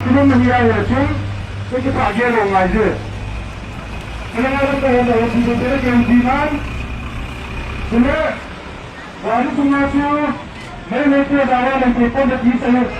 시민문이라고 이렇게 파괴를 가지. 그래가지고 해서 어디들이 경기만 근데 많이 중요하죠. 매일 때 나가는 그 번째 기사는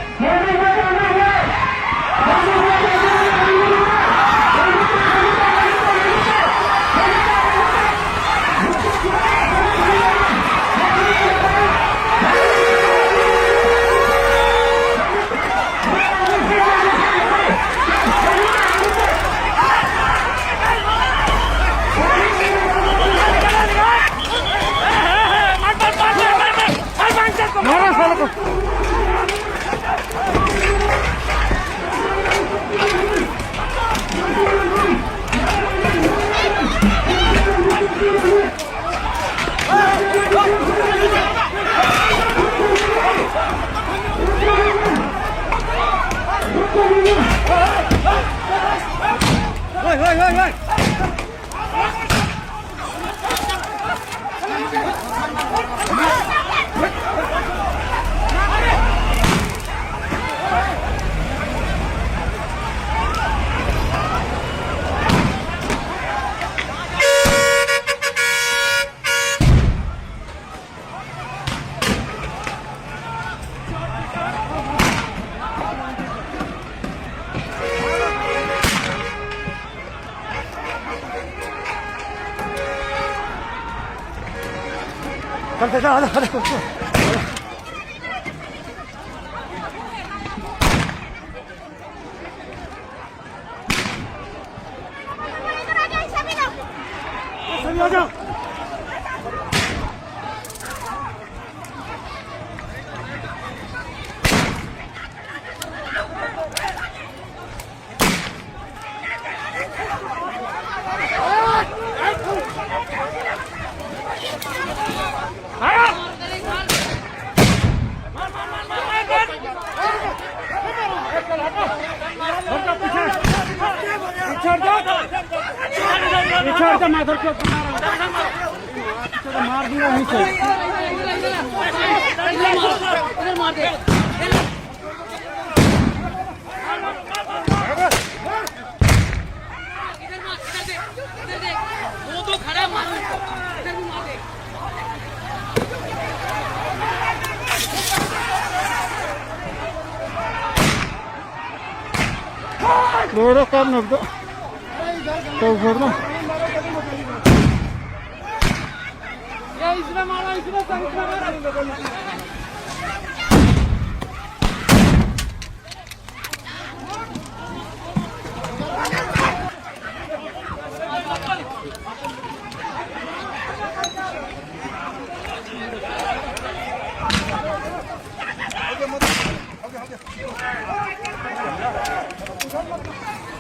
मार दूंगा वहीं से इधर मार दे दो खड़ा मार इधर भी मार दे दोड़ो कर न दो तो छोड़ना या इसने मारा इसने संग मारा Okay.